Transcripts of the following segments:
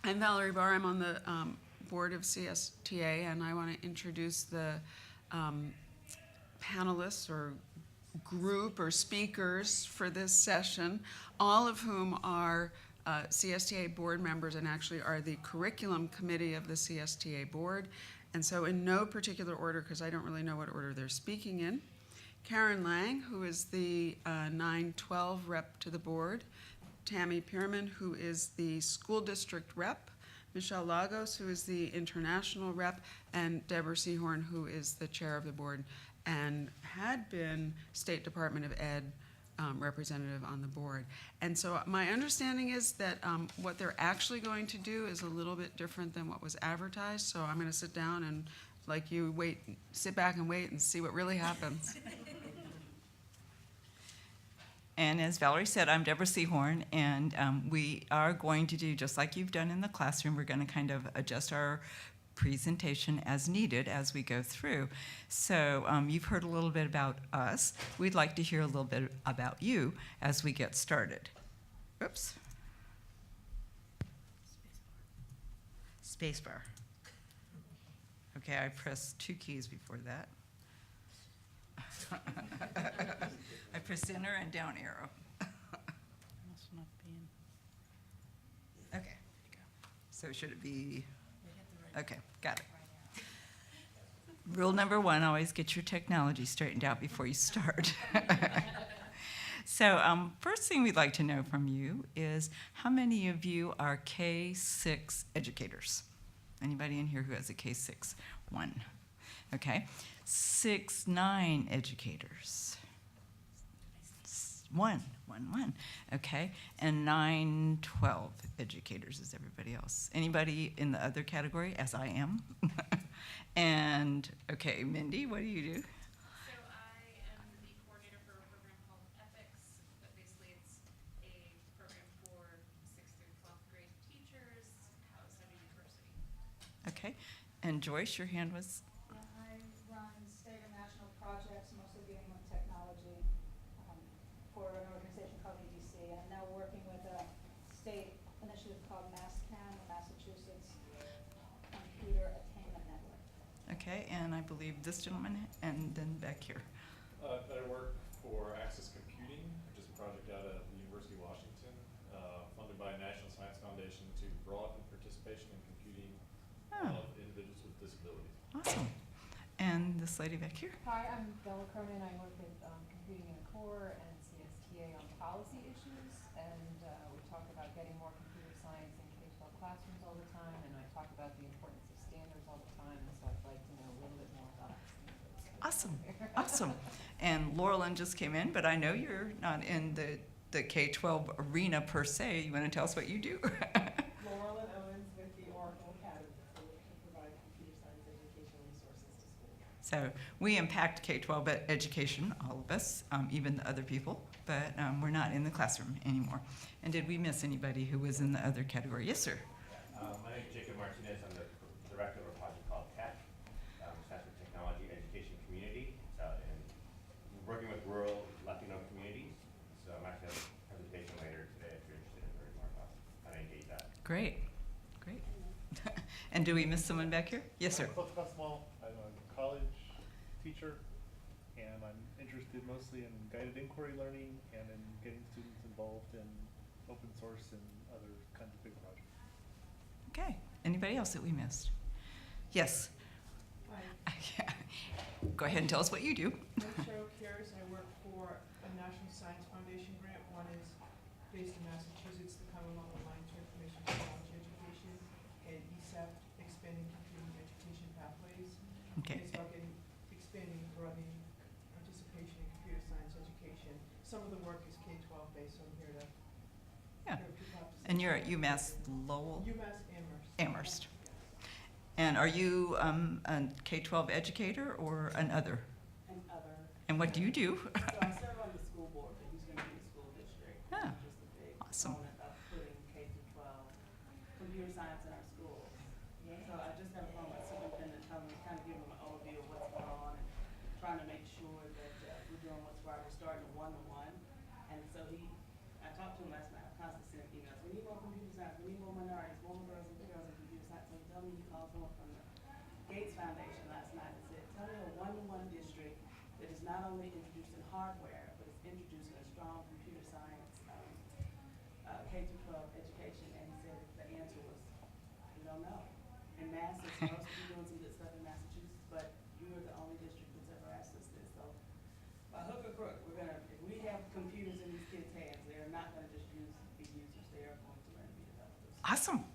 I'm Valerie Barr. I'm on the board of CSTA, and I want to introduce the panelists or group or speakers for this session, all of whom are CSTA board members and actually are the curriculum committee of the CSTA board. And so in no particular order, because I don't really know what order they're speaking in, Karen Lang, who is the 9-12 rep to the board, Tammy Pirmann, who is the school district rep, Michelle Lagos, who is the international rep, and Deborah Seehorn, who is the chair of the board and had been State Department of Ed representative on the board. And so my understanding is that what they're actually going to do is a little bit different than what was advertised. So I'm going to sit down and, like you, sit back and wait and see what really happens. And as Valerie said, I'm Deborah Seehorn, and we are going to do just like you've done in the classroom. We're going to kind of adjust our presentation as needed as we go through. So you've heard a little bit about us. We'd like to hear a little bit about you as we get started. Oops. Spacebar. Okay, I pressed 2 keys before that. I press enter and down arrow. Okay. So should it be? Okay, got it. Rule number 1, always get your technology straightened out before you start. So first thing we'd like to know from you is how many of you are K-6 educators? Anybody in here who has a K-6? 1. Okay. 6-9 educators. 1. Okay. And 9-12 educators is everybody else. Anybody in the other category, as I am? And, okay, Mindy, what do you do? So I am the coordinator for a program called Ethics, but basically it's a program for 6th through 12th grade teachers housed at a university. Okay. And Joyce, your hand was? I run state and national projects, mostly dealing with technology, for an organization called EDC. And I'm now working with a state initiative called MassCAN, the Massachusetts Computer Attainment Network. Okay, and I believe this gentleman, and then back here. I work for Access Computing, which is a project out of the University of Washington, funded by National Science Foundation to broaden participation in computing of individuals with disabilities. Awesome. And this lady back here? Hi, I'm Bella Cronin. I work with Computing in a Core and CSTA on policy issues, and we talk about getting more computer science in K-12 classrooms all the time, and I talk about the importance of standards all the time, and so I'd like to know a little bit more about standards. Awesome, awesome. And Laurelyn just came in, but I know you're not in the K-12 arena per se. You want to tell us what you do? Laurelyn Owens with the Oracle Academy, so we provide computer science education resources to schools. So we impact K-12 education, all of us, even the other people, but we're not in the classroom anymore. And did we miss anybody who was in the other category? Yes, sir. My name is Jacob Martinez. I'm the director of a project called TECH, stands for Technology Education Community. And we're working with rural Latino communities. So I'm actually having a presentation later today if you're interested in learning more about how to engage that. Great, great. And do we miss someone back here? Yes, sir. I'm a college teacher, and I'm interested mostly in guided inquiry learning and in getting students involved in open source and other kinds of big projects. Okay. Anybody else that we missed? Yes. Hi, Go ahead and tell us what you do. I'm Cheryl Karas. I work for a National Science Foundation grant. One is based in Massachusetts, the Commonwealth Alliance for Information Technology Education, and ESEP, Expanding Computing Education Pathways. Okay. It's about expanding and broadening participation in computer science education. Some of the work is K-12 based, so I'm here to Yeah. hear what people have to say. And you're at UMass Lowell? UMass Amherst. Amherst. Yes. And are you a K-12 educator or an other? And other. And what do you do? So I serve on the school board, the Houston Community School District, Ah, which is the big awesome. component of putting K-12 computer science in our schools. So I just got a phone with superintendent telling me, kind of give them an overview of what's going on and trying to make sure that we're doing what's right. We're starting a one-to-one. And so I talked to him last night, I constantly sent emails. We need more computer science. We need more minorities, more girls and me you called someone from the Gates Foundation last night and said, tell me a one-to-one district that is not only introducing hardware, but is introducing a strong computer science, K-12 education, and he said the answer was, we don't know. And Mass is supposed to be doing some good stuff in Massachusetts, but you are the only district that's ever asked us this, so by hook or crook, we're gonna, if we have computers in these kids' hands, they're not gonna just be users, they are going to learn to be developers. Awesome.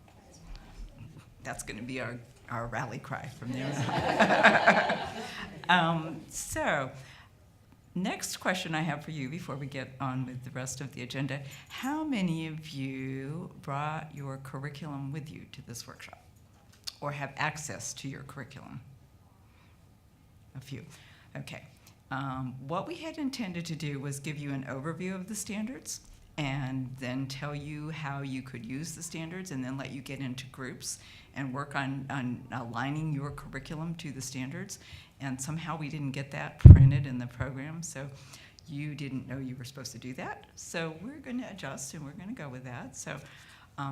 That's going to be our rally cry from there on. So, next question I have for you before we get on with the rest of the agenda. How many of you brought your curriculum with you to this workshop or have access to your curriculum? A few. Okay. What we had intended to do was give you an overview of the standards and then tell you how you could use the standards and then let you get into groups and work on aligning your curriculum to the standards. And somehow we didn't get that printed in the program, so you didn't know you were supposed to do that. So we're going to adjust and we're going to go with that. So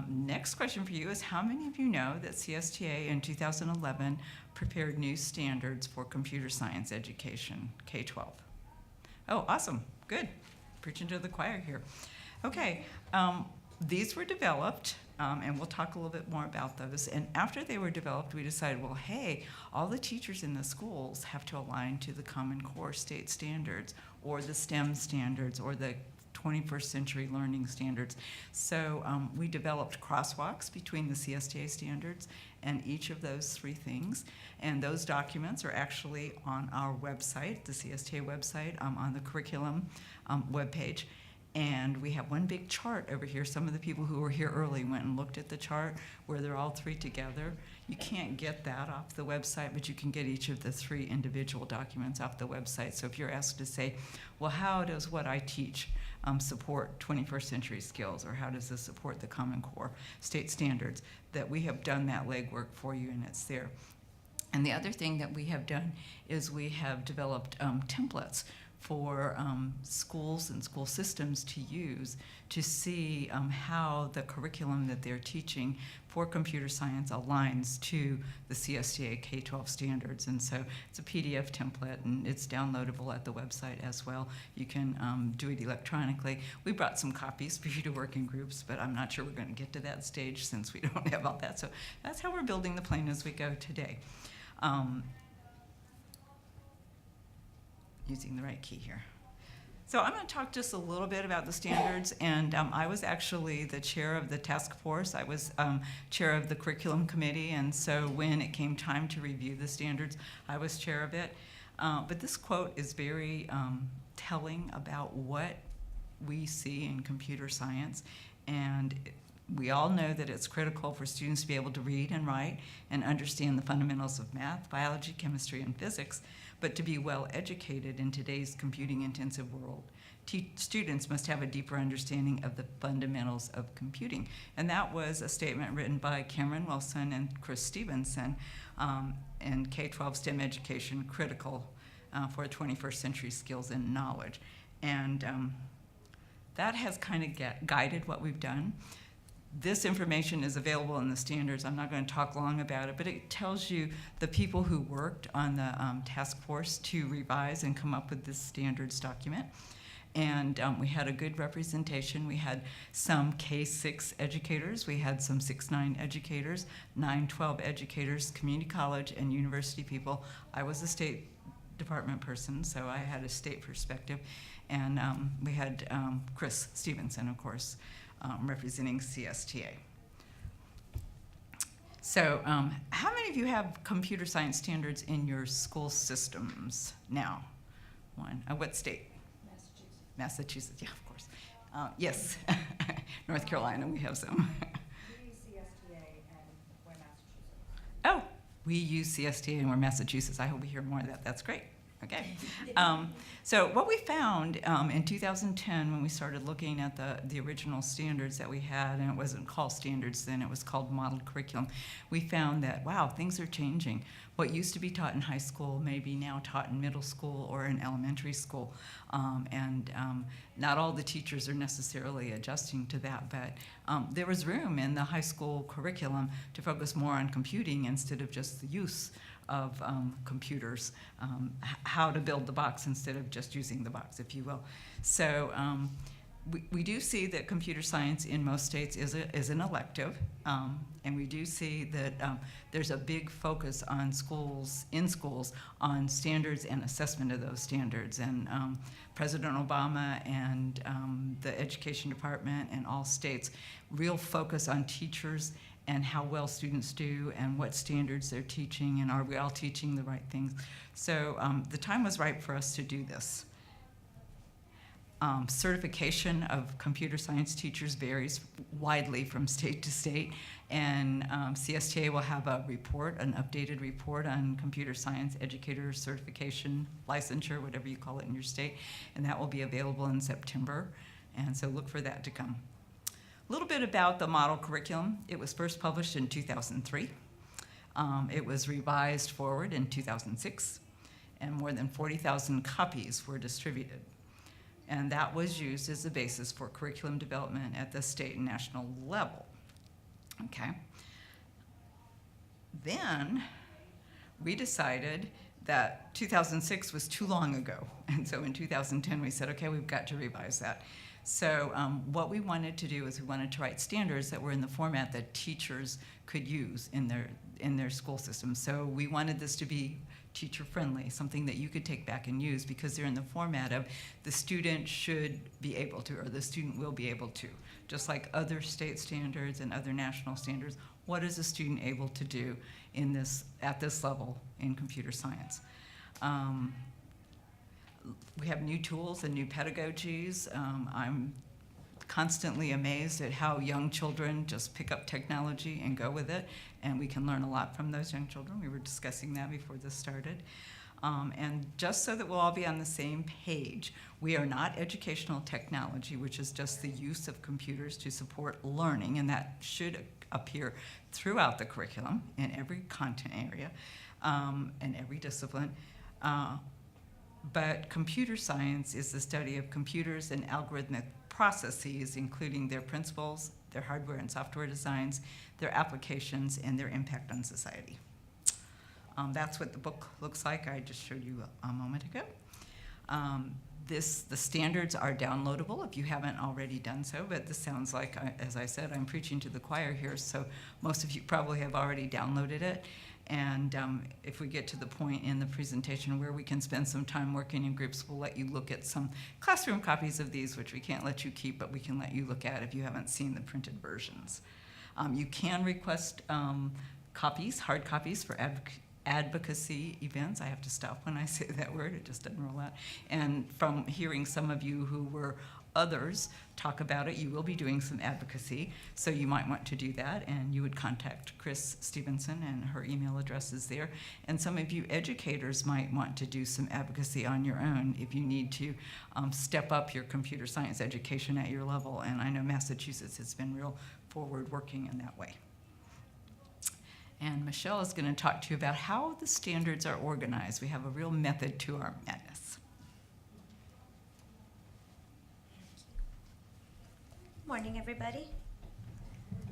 next question for you is, how many of you know that CSTA in 2011 prepared new standards for computer science education, K-12? Oh, awesome. Good. Preaching to the choir here. Okay. These were developed, and we'll talk a little bit more about those. And after they were developed, we decided, well, hey, all the teachers in the schools have to align to the Common Core state standards or the STEM standards or the 21st century learning standards. So we developed crosswalks between the CSTA standards and each of those three things. And those documents are actually on our website, the CSTA website, on the curriculum webpage. And we have one big chart over here. Some of the people who were here early went and looked at the chart where they're all three together. You can't get that off the website, but you can get each of the three individual documents off the website. So if you're asked to say, well, how does what I teach support 21st century skills, or how does this support the Common Core state standards, that we have done that legwork for you and it's there. And the other thing that we have done is we have developed templates for schools and school systems to use to see how the curriculum that they're teaching for computer science aligns to the CSTA K-12 standards. And so it's a PDF template, and it's downloadable at the website as well. You can do it electronically. We brought some copies for you to work in groups, but I'm not sure we're going to get to that stage since we don't have all that. So that's how we're building the plane as we go today. Using the right key here. So I'm going to talk just a little bit about the standards, and I was actually the chair of the task force. I was chair of the curriculum committee, and so when it came time to review the standards, I was chair of it. But this quote is very telling about what we see in computer science, and we all know that it's critical for students to be able to read and write and understand the fundamentals of math, biology, chemistry, and physics. But to be well educated in today's computing-intensive world, students must have a deeper understanding of the fundamentals of computing. And that was a statement written by Cameron Wilson and Chris Stevenson in K-12 STEM education, critical for 21st century skills and knowledge. And that has kind of guided what we've done. This information is available in the standards. I'm not going to talk long about it, but it tells you the people who worked on the task force to revise and come up with this standards document. And we had a good representation. We had some K-6 educators. We had some 6-9 educators, 9-12 educators, community college, and university people. I was a State Department person, so I had a state perspective. And we had Chris Stevenson, of course, representing CSTA. So how many of you have computer science standards in your school systems now? One. What state? Massachusetts. Massachusetts, yeah, of course. Yes, North Carolina, we have some. We use CSTA and we're Massachusetts. Oh, we use CSTA and we're Massachusetts. I hope we hear more of that. That's great. Okay. So what we found in 2010 when we started looking at the original standards that we had, and it wasn't called standards then, it was called modeled curriculum, we found that, wow, things are changing. What used to be taught in high school may be now taught in middle school or in elementary school. And not all the teachers are necessarily adjusting to that, but there was room in the high school curriculum to focus more on computing instead of just the use of computers, how to build the box instead of just using the box, if you will. So we do see that computer science in most states is an elective, and we do see that there's a big focus on schools on standards and assessment of those standards. And President Obama and the Education Department and all states real focus on teachers and how well students do and what standards they're teaching, and are we all teaching the right things. So the time was right for us to do this. Certification of computer science teachers varies widely from state to state, and CSTA will have a report, an updated report on computer science educator certification, licensure, whatever you call it in your state, and that will be available in September, and so look for that to come. A little bit about the model curriculum. It was first published in 2003. It was revised forward in 2006, and more than 40,000 copies were distributed. And that was used as the basis for curriculum development at the state and national level. Okay. Then we decided that 2006 was too long ago. And so in 2010, we said, okay, we've got to revise that. So what we wanted to do is we wanted to write standards that were in the format that teachers could use in their school system. So we wanted this to be teacher-friendly, something that you could take back and use, because they're in the format of the student should be able to, or the student will be able to. Just like other state standards and other national standards, what is a student able to do at this level in computer science? We have new tools and new pedagogies. I'm constantly amazed at how young children just pick up technology and go with it, and we can learn a lot from those young children. We were discussing that before this started. And just so that we'll all be on the same page, we are not educational technology, which is just the use of computers to support learning, and that should appear throughout the curriculum in every content area and every discipline. But computer science is the study of computers and algorithmic processes, including their principles, their hardware and software designs, their applications, and their impact on society. That's what the book looks like. I just showed you a moment ago. The standards are downloadable if you haven't already done so, but this sounds like, as I said, I'm preaching to the choir here, so most of you probably have already downloaded it. And if we get to the point in the presentation where we can spend some time working in groups, we'll let you look at some classroom copies of these, which we can't let you keep, but we can let you look at if you haven't seen the printed versions. You can request copies, hard copies for advocacy events. I have to stop when I say that word, it just doesn't roll out. And from hearing some of you who were others talk about it, you will be doing some advocacy, so you might want to do that, and you would contact Chris Stevenson, and her email address is there. And some of you educators might want to do some advocacy on your own if you need to step up your computer science education at your level, and I know Massachusetts has been real forward working in that way. And Michelle is going to talk to you about how the standards are organized. We have a real method to our madness. Morning, everybody.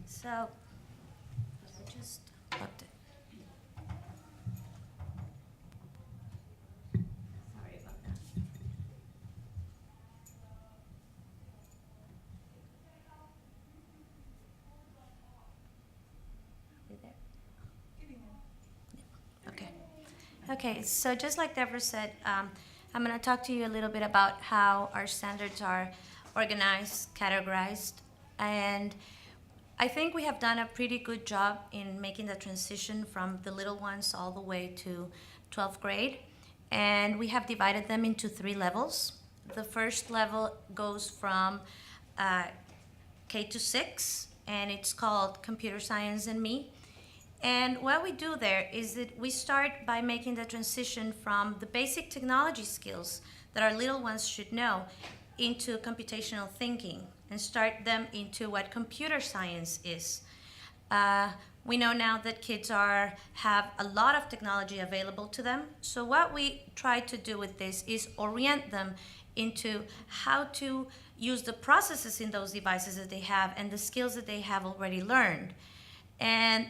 So, I just looked at. Sorry about that. Are we there? Okay. Okay, so just like Deborah said, I'm going to talk to you a little bit about how our standards are organized, categorized, and I think we have done a pretty good job in making the transition from the little ones all the way to 12th grade, and we have divided them into 3 levels. The first level goes from K to 6, and it's called Computer Science and Me, And what we do there is that we start by making the transition from the basic technology skills that our little ones should know into computational thinking and start them into what computer science is. We know now that kids have a lot of technology available to them. So what we try to do with this is orient them into how to use the processes in those devices that they have and the skills that they have already learned. And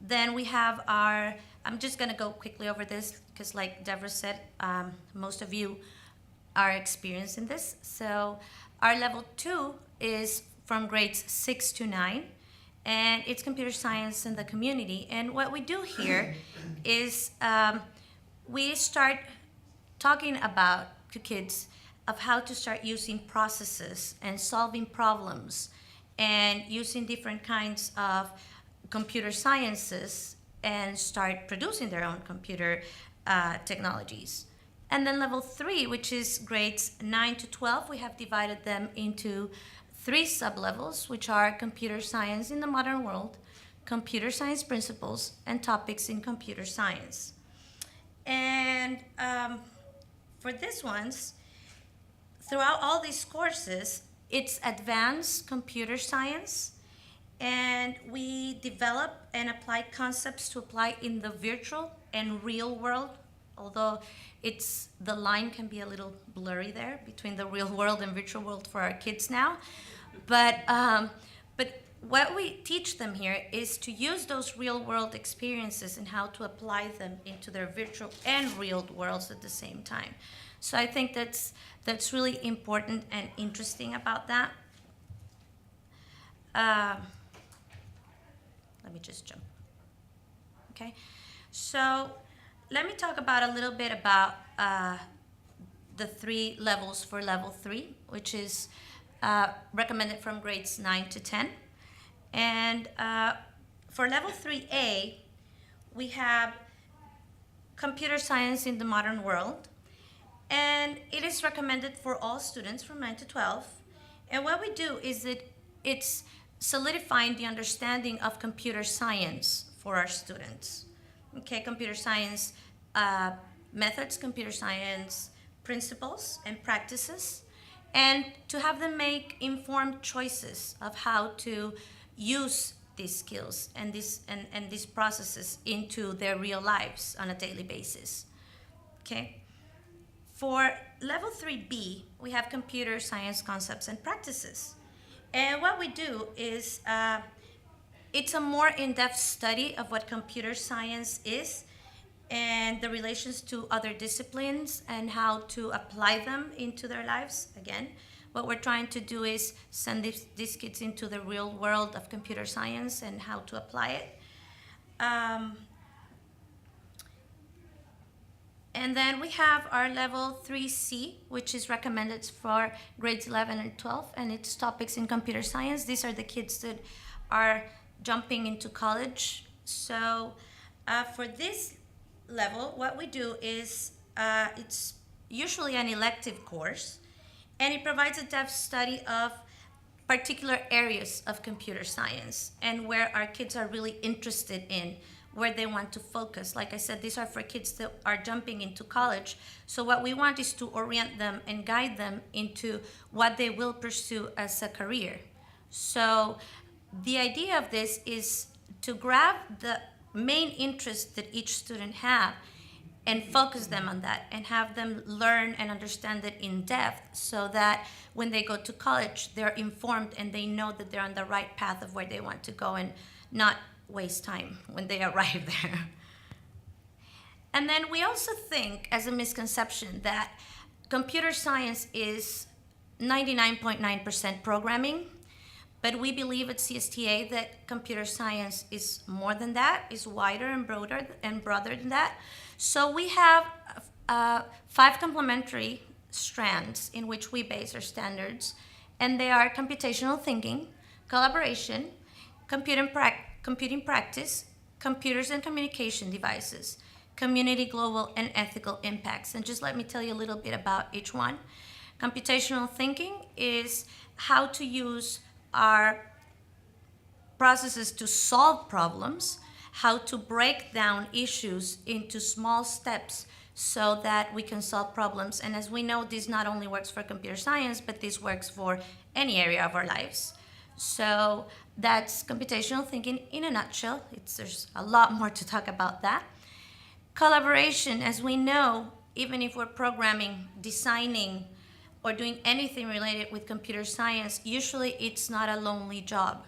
then we have I'm just going to go quickly over this because like Deborah said, most of you are experienced in this. So our level 2 is from grades 6 to 9, and it's computer science in the community. And what we do here is we start talking about to kids of how to start using processes and solving problems and using different kinds of computer sciences and start producing their own computer technologies. And then level 3, which is grades 9 to 12, we have divided them into 3 sublevels, which are computer science in the modern world, computer science principles, and topics in computer science. And for these ones, throughout all these courses, it's advanced computer science, and we develop and apply concepts to apply in the virtual and real world, although the line can be a little blurry there between the real world and virtual world for our kids now. But what we teach them here is to use those real world experiences and how to apply them into their virtual and real worlds at the same time. So I think that's really important and interesting about that. Let me just jump. Okay, so let me talk about a little bit about the 3 levels for level 3, which is recommended from grades 9 to 10. And for level 3A, we have computer science in the modern world. And it is recommended for all students from 9 to 12. And what we do is that it's solidifying the understanding of computer science for our students. Okay, computer science methods, computer science principles and practices, and to have them make informed choices of how to use these skills and these processes into their real lives on a daily basis. Okay. For level 3B, we have computer science concepts and practices. And what we do is it's a more in-depth study of what computer science is and the relations to other disciplines and how to apply them into their lives. Again, what we're trying to do is send these kids into the real world of computer science and how to apply it. And then we have our level 3C, which is recommended for grades 11 and 12, and it's topics in computer science. These are the kids that are jumping into college. So for this level, what we do is it's usually an elective course, and it provides a depth study of particular areas of computer science and where our kids are really interested in, where they want to focus. Like I said, these are for kids that are jumping into college. So what we want is to orient them and guide them into what they will pursue as a career. So the idea of this is to grab the main interest that each student have and focus them on that and have them learn and understand it in depth so that when they go to college, they're informed and they know that they're on the right path of where they want to go and not waste time when they arrive there. And then we also think, as a misconception, that computer science is 99.9% programming, but we believe at CSTA that computer science is more than that, is wider and broader than that. So we have 5 complementary strands in which we base our standards, and they are computational thinking, collaboration, computing practice, computers and communication devices, community, global, and ethical impacts. And just let me tell you a little bit about each one. Computational thinking is how to use our processes to solve problems, how to break down issues into small steps so that we can solve problems. And as we know, this not only works for computer science, but this works for any area of our lives. So that's computational thinking in a nutshell. There's a lot more to talk about that. Collaboration, as we know, even if we're programming, designing, or doing anything related with computer science, usually it's not a lonely job.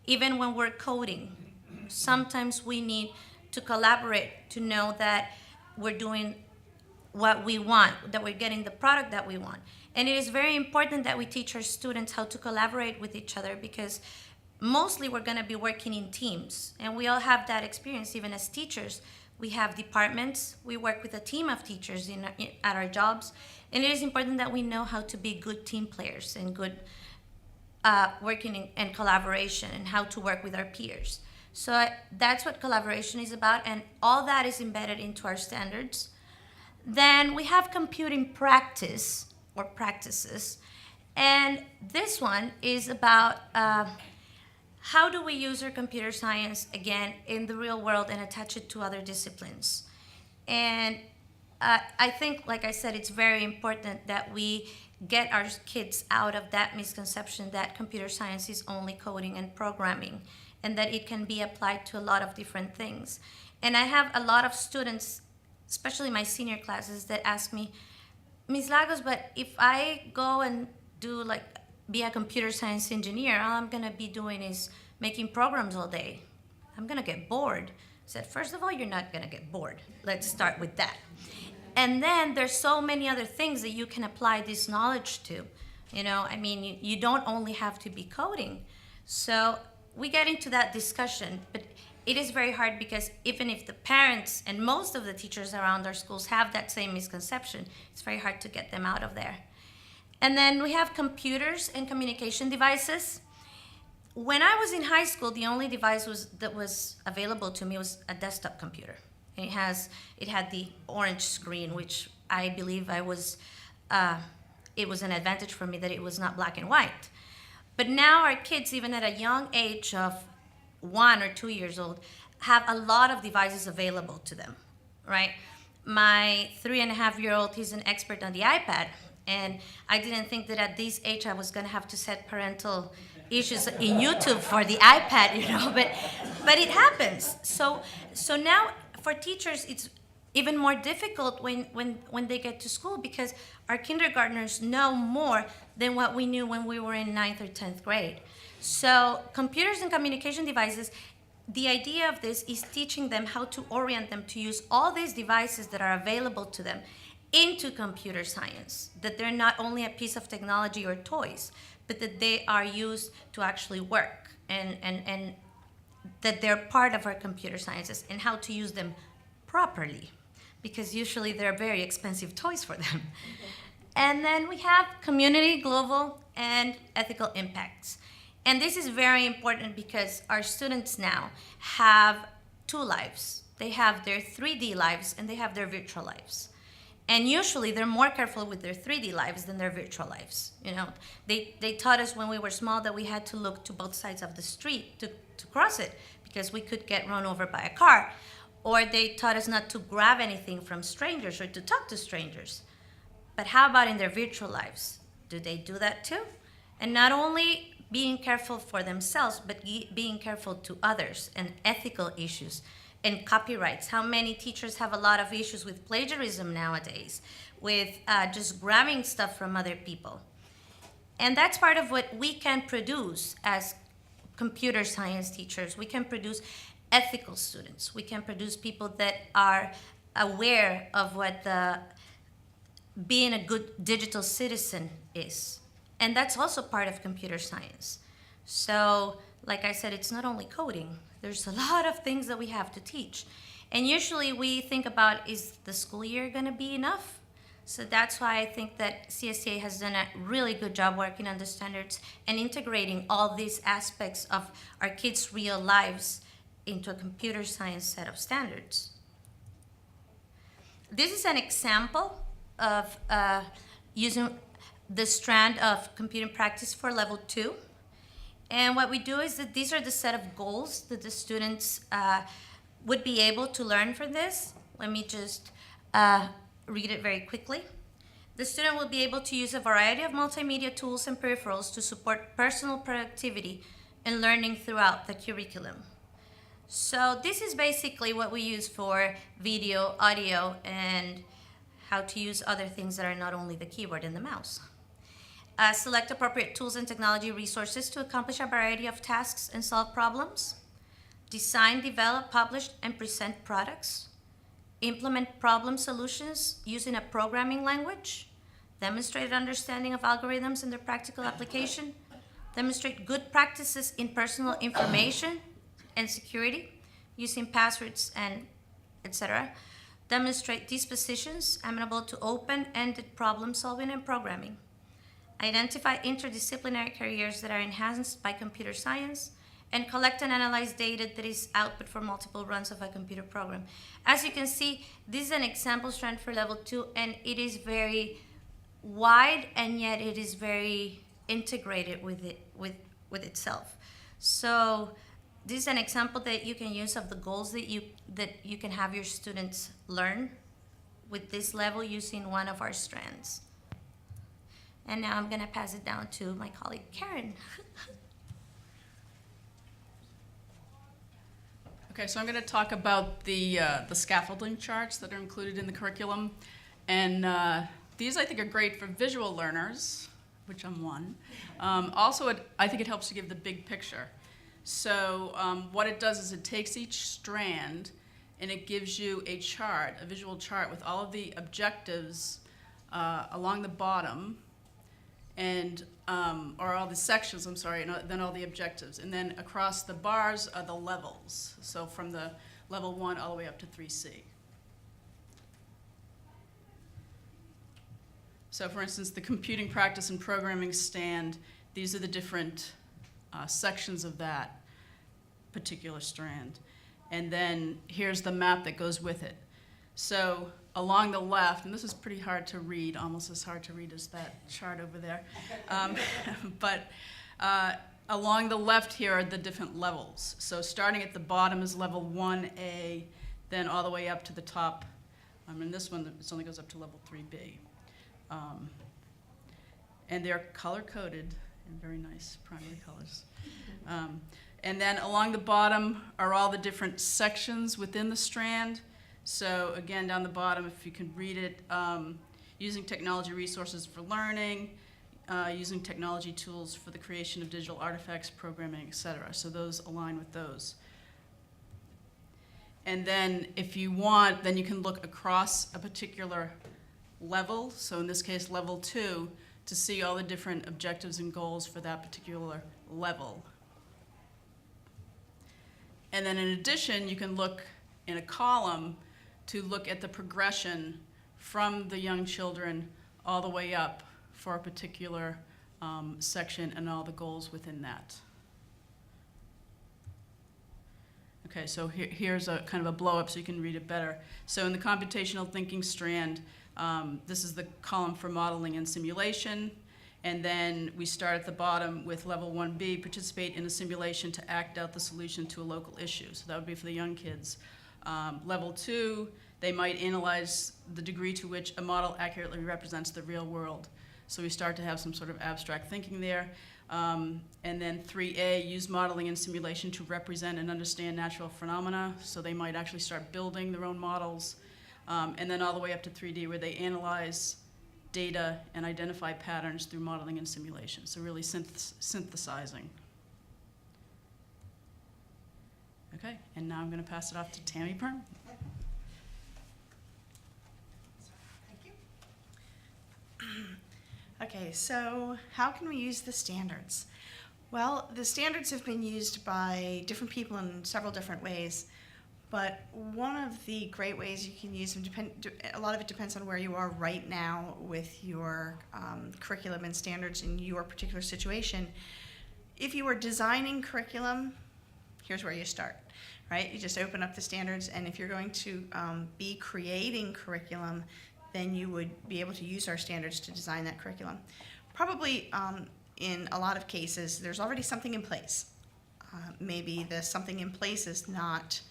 Even when we're coding, sometimes we need to collaborate to know that we're doing what we want, that we're getting the product that we want. And it is very important that we teach our students how to collaborate with each other, because mostly we're going to be working in teams. And we all have that experience, even as teachers. We have departments, we work with a team of teachers at our jobs, and it is important that we know how to be good team players and good working in collaboration, and how to work with our peers. So that's what collaboration is about, and all that is embedded into our standards. Then we have computing practice, or practices, and this one is about how do we use our computer science, again, in the real world and attach it to other disciplines? And I think, like I said, it's very important that we get our kids out of that misconception that computer science is only coding and programming, and that it can be applied to a lot of different things. And I have a lot of students, especially my senior classes, that ask me, Ms. Lagos, but if I go and be a computer science engineer, all I'm gonna be doing is making programs all day. I'm gonna get bored. I said, first of all, you're not gonna get bored. Let's start with that. And then there's so many other things that you can apply this knowledge to. You don't only have to be coding. So we get into that discussion, but it is very hard, because even if the parents and most of the teachers around our schools have that same misconception, it's very hard to get them out of there. And then we have computers and communication devices. When I was in high school, the only device that was available to me was a desktop computer. And it had the orange screen, which I believe it was an advantage for me that it was not black and white. But now our kids, even at a young age of 1 or 2 years old, have a lot of devices available to them, right? My 3.5-year-old, he's an expert on the iPad. And I didn't think that at this age I was going to have to set parental issues in YouTube for the iPad, but it happens. So now for teachers, it's even more difficult when they get to school, because our kindergartners know more than what we knew when we were in 9th or 10th grade. So computers and communication devices, the idea of this is teaching them how to orient them to use all these devices that are available to them into computer science, that they're not only a piece of technology or toys, but that they are used to actually work, and that they're part of our computer sciences, and how to use them properly, because usually they're very expensive toys for them. And then we have community, global, and ethical impacts. And this is very important, because our students now have 2 lives. They have their 3D lives, and they have their virtual lives. And usually they're more careful with their 3D lives than their virtual lives. They taught us when we were small that we had to look to both sides of the street to cross it, because we could get run over by a car. Or they taught us not to grab anything from strangers or to talk to strangers. But how about in their virtual lives? Do they do that too? And not only being careful for themselves, but being careful to others, and ethical issues. And copyrights. How many teachers have a lot of issues with plagiarism nowadays, with just grabbing stuff from other people? And that's part of what we can produce as computer science teachers. We can produce ethical students. We can produce people that are aware of what being a good digital citizen is. And that's also part of computer science. So, like I said, it's not only coding. There's a lot of things that we have to teach. And usually we think about, is the school year going to be enough? So that's why I think that CSTA has done a really good job working on the standards and integrating all these aspects of our kids' real lives into a computer science set of standards. This is an example of using the Strand of computing practice for level 2. And what we do is that these are the set of goals that the students would be able to learn from this. Let me just read it very quickly. The student will be able to use a variety of multimedia tools and peripherals to support personal productivity and learning throughout the curriculum. So this is basically what we use for video, audio, and how to use other things that are not only the keyboard and the mouse. Select appropriate tools and technology resources to accomplish a variety of tasks and solve problems. Design, develop, publish, and present products. Implement problem solutions using a programming language. Demonstrate understanding of algorithms and their practical application. Demonstrate good practices in personal information and security using passwords and etc. Demonstrate dispositions amenable to open-ended problem solving and programming. Identify interdisciplinary careers that are enhanced by computer science, and collect and analyze data that is output for multiple runs of a computer program. As you can see, this is an example strand for level 2, and it is very wide, and yet it is very integrated with itself. So this is an example that you can use of the goals that you can have your students learn with this level using one of our strands. And now I'm gonna pass it down to my colleague, Karen. Okay, so I'm going to talk about the scaffolding charts that are included in the curriculum. And these, I think, are great for visual learners, which I'm one. Also, I think it helps to give the big picture. So what it does is it takes each strand and it gives you a chart, a visual chart with all of the objectives along the bottom, and or all the sections, I'm sorry, and then all the objectives. And then across the bars are the levels. So from the level 1 all the way up to 3C. So for instance, the computing practice and programming stand, these are the different sections of that particular strand. And then here's the map that goes with it. So along the left, and this is pretty hard to read, almost as hard to read as that chart over there, but along the left here are the different levels. So starting at the bottom is level 1A, then all the way up to the top. And this one, it only goes up to level 3B. And they're color-coded in very nice primary colors. And then along the bottom are all the different sections within the strand. So again, down the bottom, if you can read it, using technology resources for learning, using technology tools for the creation of digital artifacts, programming, etc. So those align with those. And then if you want, then you can look across a particular level, so in this case level 2, to see all the different objectives and goals for that particular level. And then in addition, you can look in a column to look at the progression from the young children all the way up for a particular section and all the goals within that. Okay, so here's a kind of a blow up so you can read it better. So in the computational thinking strand, this is the column for modeling and simulation. And then we start at the bottom with level 1B, participate in a simulation to act out the solution to a local issue. So that would be for the young kids. Level 2, they might analyze the degree to which a model accurately represents the real world. So we start to have some sort of abstract thinking there. And then 3A, use modeling and simulation to represent and understand natural phenomena. So they might actually start building their own models. And then all the way up to 3D, where they analyze data and identify patterns through modeling and simulation. So really synthesizing. Okay, and now I'm going to pass it off to Tammy Pirmann. Thank you. Okay, so how can we use the standards? Well, the standards have been used by different people in several different ways, but one of the great ways you can use them, a lot of it depends on where you are right now with your curriculum and standards in your particular situation. If you are designing curriculum, here's where you start, right? You just open up the standards, and if you're going to be creating curriculum, then you would be able to use our standards to design that curriculum. Probably in a lot of cases, there's already something in place. Maybe the something in place is not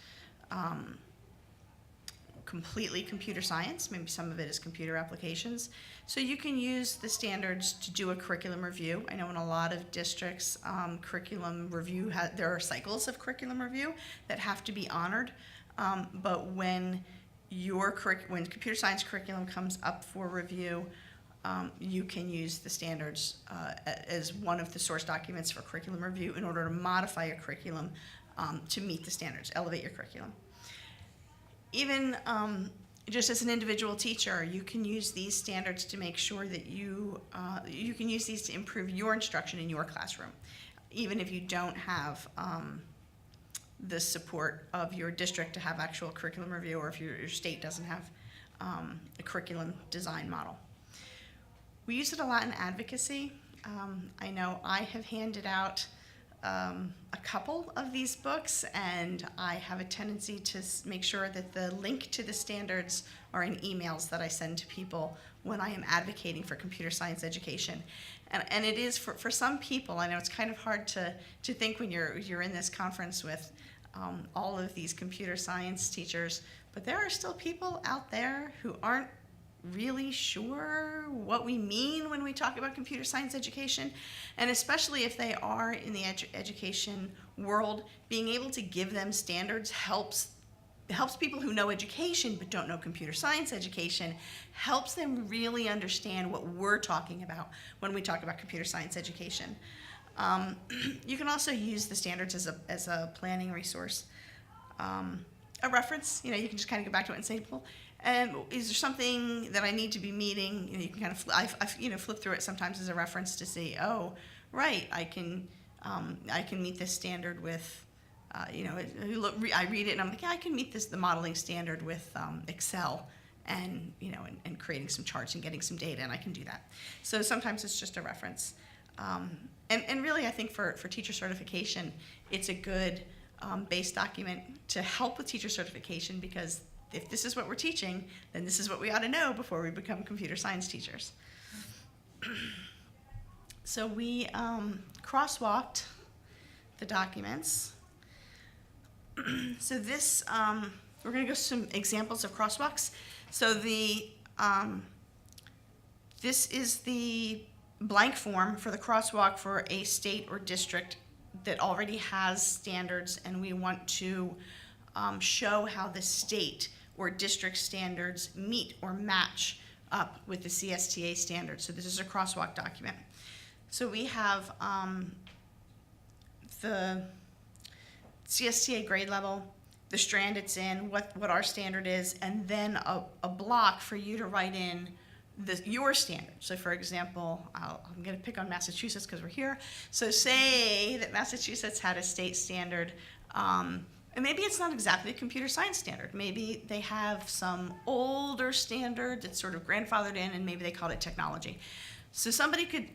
completely computer science, maybe some of it is computer applications. So you can use the standards to do a curriculum review. I know in a lot of districts, curriculum review, there are cycles of curriculum review that have to be honored. But when when computer science curriculum comes up for review, you can use the standards as one of the source documents for curriculum review in order to modify your curriculum to meet the standards, elevate your curriculum. Even just as an individual teacher, you can use these standards to make sure that you can use these to improve your instruction in your classroom, even if you don't have the support of your district to have actual curriculum review, or if your state doesn't have a curriculum design model. We use it a lot in advocacy. I know I have handed out a couple of these books, and I have a tendency to make sure that the link to the standards are in emails that I send to people when I am advocating for computer science education. And it is, for some people, I know it's kind of hard to think when you're in this conference with all of these computer science teachers, but there are still people out there who aren't really sure what we mean when we talk about computer science education, and especially if they are in the education world, being able to give them standards helps people who know education but don't know computer science education, helps them really understand what we're talking about when we talk about computer science education. You can also use the standards as a planning resource, a reference. You can just kind of go back to it and say, well, is there something that I need to be meeting? You can kind of flip through it sometimes as a reference to see, oh, right, I can meet this standard with, I read it and I'm like, yeah, I can meet the modeling standard with Excel, and creating some charts and getting some data, and I can do that. So sometimes it's just a reference, and really I think for teacher certification, it's a good base document to help with teacher certification, because if this is what we're teaching, then this is what we ought to know before we become computer science teachers. So we crosswalked the documents. So this, we're going to go some examples of crosswalks. So this is the blank form for the crosswalk for a state or district that already has standards, and we want to show how the state or district standards meet or match up with the CSTA standards. So this is a crosswalk document. So we have the CSTA grade level, the strand it's in, what our standard is, and then a block for you to write in your standard. So for example, I'm going to pick on Massachusetts because we're here. So say that Massachusetts had a state standard, and maybe it's not exactly a computer science standard. Maybe they have some older standard that's sort of grandfathered in, and maybe they called it technology. So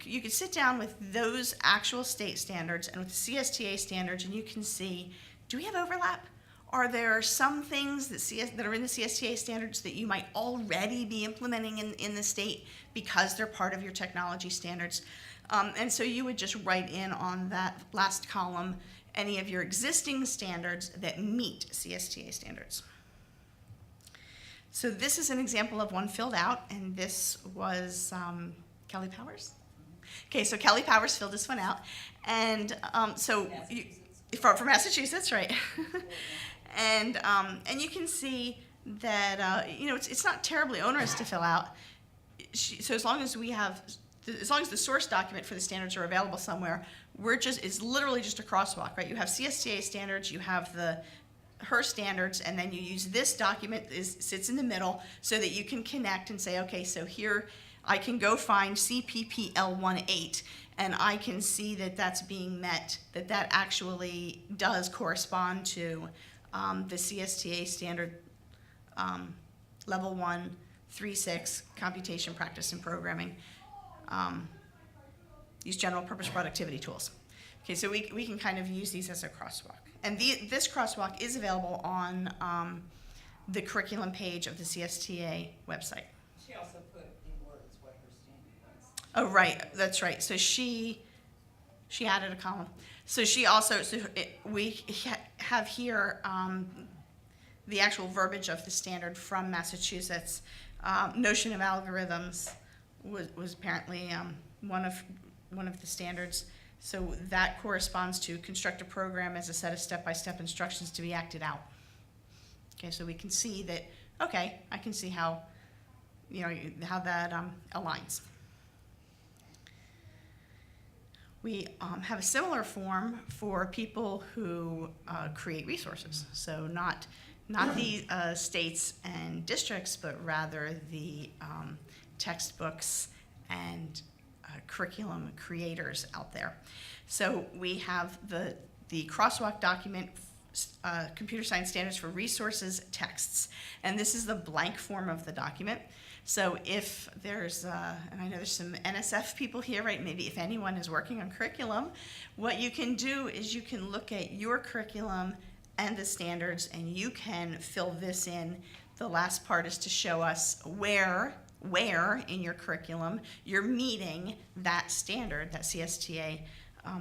you could sit down with those actual state standards and with the CSTA standards, and you can see, do we have overlap? Are there some things that are in the CSTA standards that you might already be implementing in the state because they're part of your technology standards? And so you would just write in on that last column any of your existing standards that meet CSTA standards. So this is an example of one filled out, and this was Kelly Powers. Okay, so Kelly Powers filled this one out, and from Massachusetts, right? And you can see that it's not terribly onerous to fill out. So as long as the source document for the standards are available somewhere, it's literally just a crosswalk, right? You have CSTA standards, you have her standards, and then you use this document sits in the middle so that you can connect and say, okay, so here I can go find CPPL18, and I can see that that's being met, that actually does correspond to the CSTA standard level 1, 3.6, computation, practice, and programming. Use general purpose productivity tools. Okay, so we can kind of use these as a crosswalk. And this crosswalk is available on the curriculum page of the CSTA website. She also put in words what her standard was. Oh, right, that's right. So she added a column. So she also, we have here the actual verbiage of the standard from Massachusetts. Notion of algorithms was apparently one of the standards. So that corresponds to construct a program as a set of step-by-step instructions to be acted out. Okay, so we can see that, okay, I can see how, how that aligns. We have a similar form for people who create resources. So not the states and districts, but rather the textbooks and curriculum creators out there. So we have the Crosswalk document, Computer Science Standards for Resources Texts. And this is the blank form of the document. So if there's, and I know there's some NSF people here, right? Maybe if anyone is working on curriculum, what you can do is you can look at your curriculum and the standards, and you can fill this in. The last part is to show us where in your curriculum you're meeting that standard, that CSTA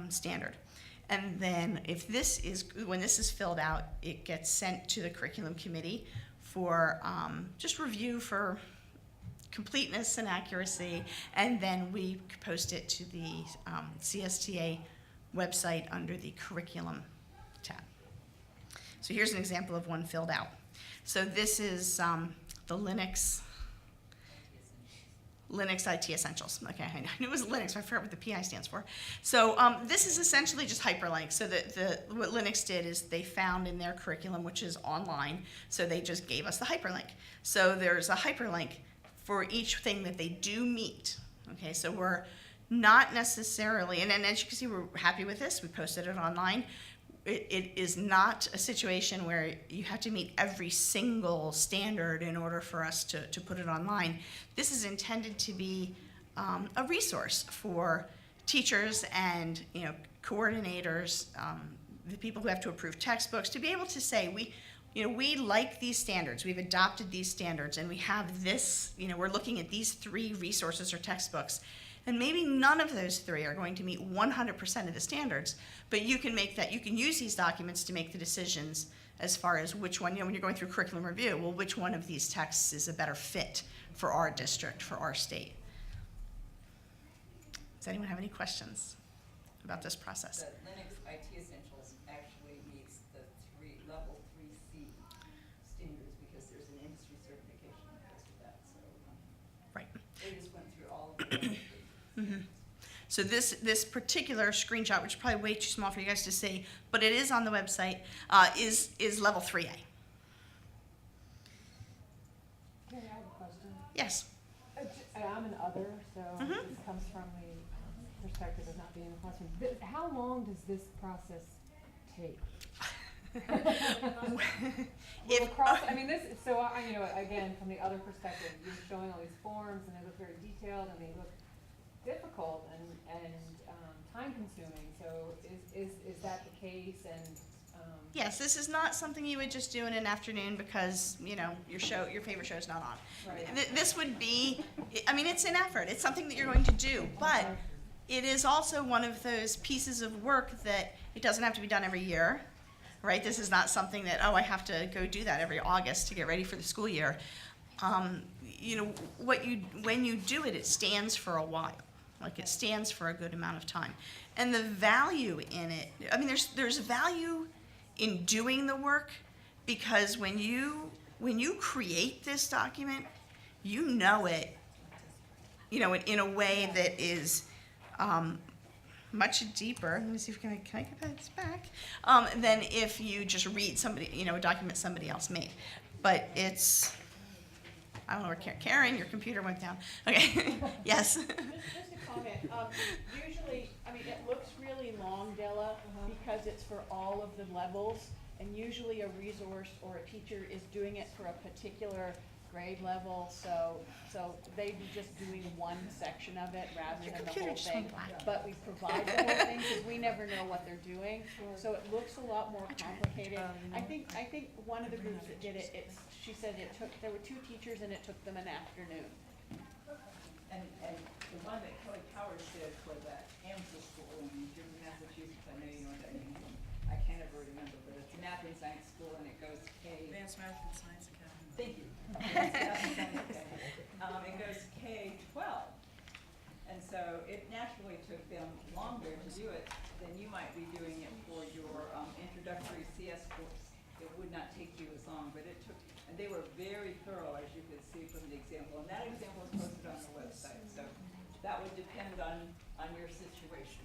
standard. And then when this is filled out, it gets sent to the curriculum committee for just review for completeness and accuracy, and then we post it to the CSTA website under the curriculum tab. So here's an example of one filled out. So this is the Linux IT Essentials. Okay, I knew it was Linux, but I forgot what the PI stands for. So this is essentially just hyperlinks. So what Linux did is they found in their curriculum, which is online, so they just gave us the hyperlink. So there's a hyperlink for each thing that they do meet. Okay, so we're not necessarily, and as you can see, we're happy with this. We posted it online. It is not a situation where you have to meet every single standard in order for us to put it online. This is intended to be a resource for teachers and coordinators, the people who have to approve textbooks, to be able to say, we like these standards, we've adopted these standards, and we have this, we're looking at these 3 resources or textbooks. And maybe none of those 3 are going to meet 100% of the standards, but you can use these documents to make the decisions as far as which one, when you're going through curriculum review, well, which one of these texts is a better fit for our district, for our state. Does anyone have any questions about this process? The Linux IT Essentials actually meets the level 3C standards because there's an industry certification that goes with that. So right. They just went through all of the Mm-hmm. So this particular screenshot, which is probably way too small for you guys to see, but it is on the website, is level 3A. Okay, I have a question. Yes. I'm an other, so Mhm. this comes from the perspective of not being in the classroom. How long does this process take? Again, from the other perspective, you're showing all these forms, and they look very detailed, and they look difficult and time consuming. So is that the case? And yes, this is not something you would just do in an afternoon because your favorite show is not on. Right. This would be, it's an effort. It's something that you're going to do, but it is also one of those pieces of work that it doesn't have to be done every year, right? This is not something that, I have to go do that every August to get ready for the school year. When you do it, it stands for a while. Like, it stands for a good amount of time. And the value in it, there's value in doing the work, because when you create this document, you know it, in a way that is much deeper. Let me see if can I get this back? Than if you just read a document somebody else made. But it's, I don't know where Karen, your computer went down. Okay, yes. Just a comment. Usually, it looks really long, Della, because it's for all of the levels, and usually a resource or a teacher is doing it for a particular grade level, so they'd be just doing one section of it rather than the whole thing. But we provide the whole thing because we never know what they're doing, so it looks a lot more complicated. I think one of the groups that did it, she said there were 2 teachers and it took them an afternoon. And the one that Kelly Powers did for the AMSA school in Massachusetts, I know you know what that means. I can't ever remember, but it's a math and science school, and it goes K Advanced Math and Science Academy. Thank you. It goes K-12. And so it naturally took them longer to do it than you might be doing it for your introductory CS course. It would not take you as long, but it took, and they were very thorough, as you could see from the example. And that example is posted on the website, so that would depend on your situation.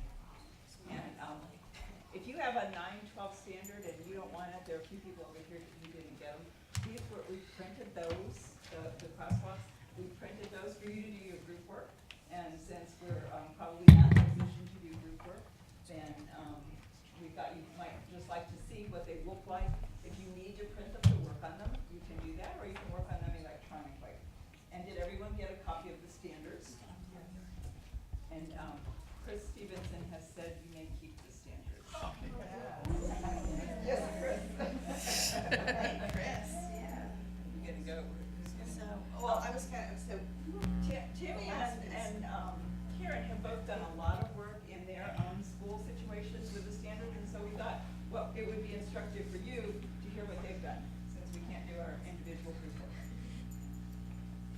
And if you have a 9-12 standard and you don't want it, there are a few people over here who didn't get them. We printed those, the crosswalks. We printed those for you to do your group work. And since we're probably not in a position to do group work, then we thought you might just like to see what they look like. If you need to print them to work on them, you can do that, or you can work on them electronically. And did everyone get a copy of the standards? And Chris Stevenson has said you may keep the standards. Yes, Chris. Hey, Chris. Yeah. You're gonna go. So, well, I was kind of, so. Tammy and Karen have both done a lot of work in their own school situations with the standards, and so we thought, well, it would be instructive for you to hear what they've done, since we can't do our individual group work.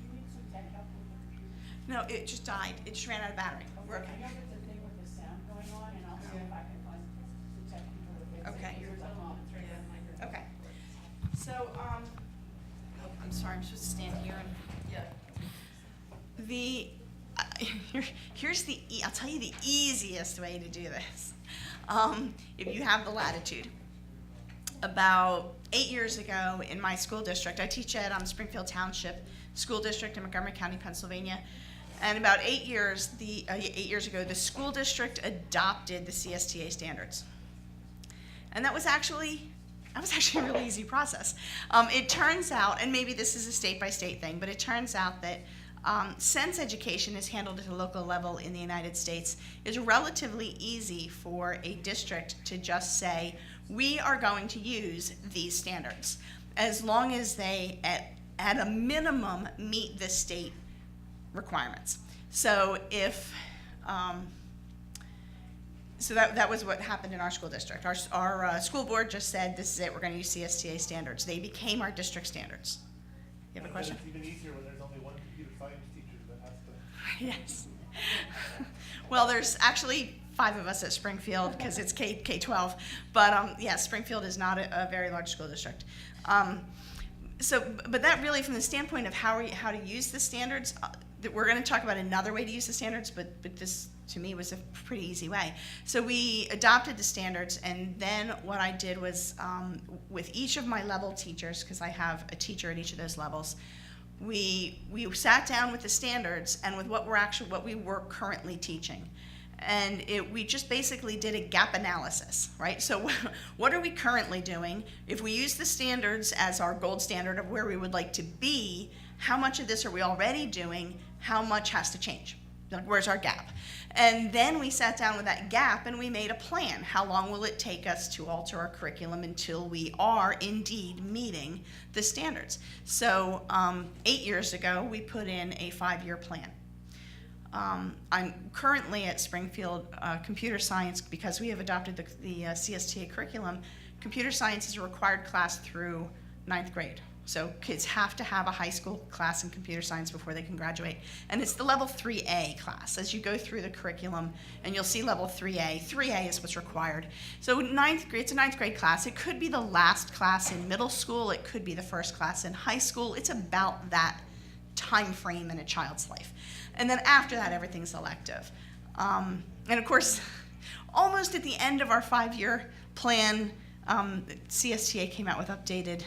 You need some tech help with the computer? No, it just died. It just ran out of battery. We're I know there's a thing with the sound going on, and I'll see if I can find some tech people to fix it. Okay. Here's a mom, it's right on my ear. Okay. So, oh, I'm sorry, I'm supposed to stand here and. Yeah. Here's I'll tell you the easiest way to do this. If you have the latitude. About 8 years ago in my school district, I teach at Springfield Township School District in Montgomery County, Pennsylvania. And about 8 years ago, the school district adopted the CSTA standards. And that was actually a really easy process. It turns out, and maybe this is a state-by-state thing, but it turns out that since education is handled at a local level in the United States, it's relatively easy for a district to just say, we are going to use these standards, as long as they, at a minimum, meet the state requirements. So if, so that was what happened in our school district. Our school board just said, this is it, we're going to use CSTA standards. They became our district standards. You have a question? It's even easier when there's only one computer science teacher that has to. Yes. Well, there's actually 5 of us at Springfield because it's K-12, but yeah, Springfield is not a very large school district. But that really, from the standpoint of how to use the standards, we're going to talk about another way to use the standards, but this, to me, was a pretty easy way. So we adopted the standards, and then what I did was, with each of my level teachers, because I have a teacher at each of those levels, we sat down with the standards and with what we were currently teaching. And we just basically did a gap analysis, right? So what are we currently doing? If we use the standards as our gold standard of where we would like to be, how much of this are we already doing? How much has to change? Like, where's our gap? And then we sat down with that gap and we made a plan. How long will it take us to alter our curriculum until we are indeed meeting the standards? So 8 years ago, we put in a 5-year plan. I'm currently at Springfield Computer Science, because we have adopted the CSTA curriculum. Computer Science is a required class through 9th grade. So kids have to have a high school class in computer science before they can graduate. And it's the level 3A class. As you go through the curriculum, and you'll see level 3A. 3A is what's required. So 9th grade, it's a 9th grade class. It could be the last class in middle school. It could be the first class in high school. It's about that time frame in a child's life. And then after that, everything's elective. And of course, almost at the end of our 5-year plan, CSTA came out with updated,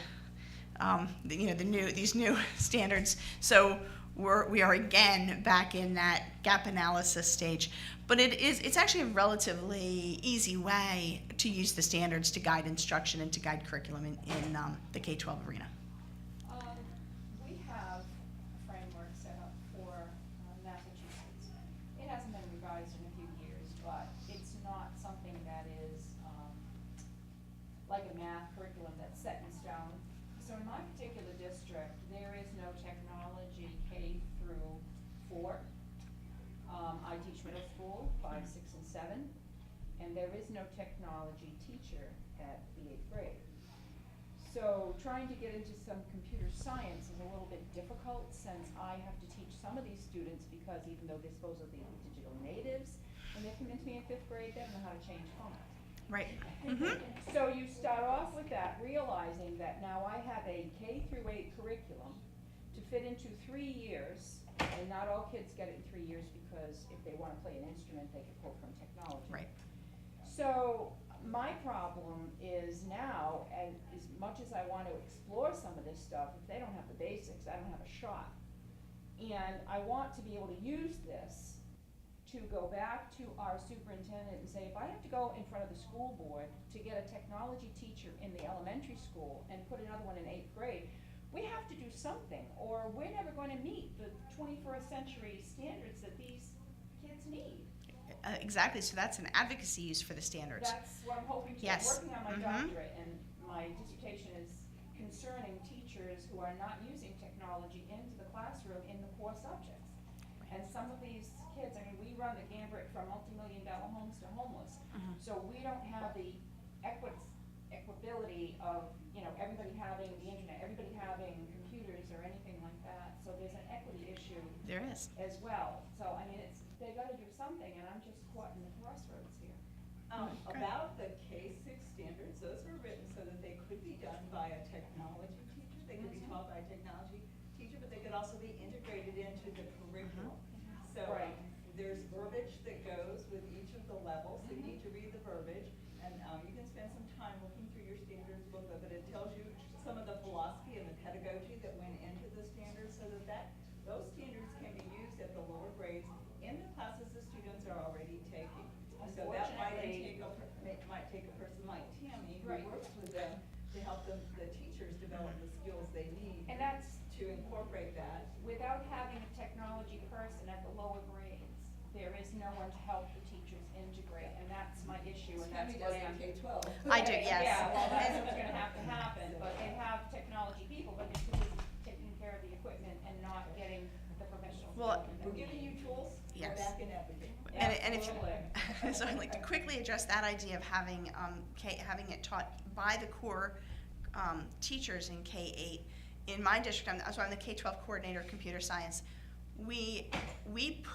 these new standards. So we are again back in that gap analysis stage. But it's actually a relatively easy way to use the standards to guide instruction and to guide curriculum in the K-12 arena. We have a framework set up for Massachusetts. It hasn't been revised in a few years, but it's not something that is like a math curriculum that's set in stone. So in my particular district, there is no technology K through 4. I teach middle school, 5, 6, and 7, and there is no technology teacher at the 8th grade. So trying to get into some computer science is a little bit difficult since I have to teach some of these students because even though they're supposedly digital natives, when they come into me in 5th grade, they don't know how to change phones. Right. So you start off with that, realizing that now I have a K through 8 curriculum to fit into 3 years, and not all kids get it in 3 years because if they want to play an instrument, they can pull from technology. Right. So my problem is now, and as much as I want to explore some of this stuff, if they don't have the basics, I don't have a shot. And I want to be able to use this to go back to our superintendent and say, if I have to go in front of the school board to get a technology teacher in the elementary school and put another one in 8th grade, we have to do something, or we're never going to meet the 21st century standards that these kids need. Exactly, so that's an advocacy use for the standards. That's what I'm hoping to. Yes. I'm working on my doctorate, and my dissertation is concerning teachers who are not using technology into the classroom in the core subjects. And some of these kids, I mean, we run the gambit from multi-million-dollar homes to homeless. So we don't have the equability of, you know, everybody having the internet, everybody having computers or anything like that. So there's an equity issue. There is. As well. So, I mean, they gotta do something, and I'm just caught in the crossroads here. About the K-6 standards, those were written so that they could be done by a technology teacher. They could be taught by a technology teacher, but they could also be integrated into the curriculum. So there's verbiage that goes with each of the levels, so you need to read the verbiage, and you can spend some time looking through your standards booklet, but it tells you some of the philosophy and the pedagogy that went into the standards, so that those standards can be used at the lower grades in the classes the students are already taking. So that might take a person like Tammy, who works with them to help them, the teachers develop the skills they need. And that's to incorporate that. Without having a technology person at the lower grades, there is no one to help the teachers integrate, and that's my issue, and that's what I'm. K-12. I do, yes. Yeah, well, that's what's gonna have to happen, but they have technology people, but they're too busy taking care of the equipment and not getting the professional Well, development that We're we giving need. you tools, Yes. we're back in everything. And if, Absolutely. so I'd like to quickly address that idea of having, having it taught by the core teachers in K-8. In my district, so I'm the K-12 coordinator of computer science. We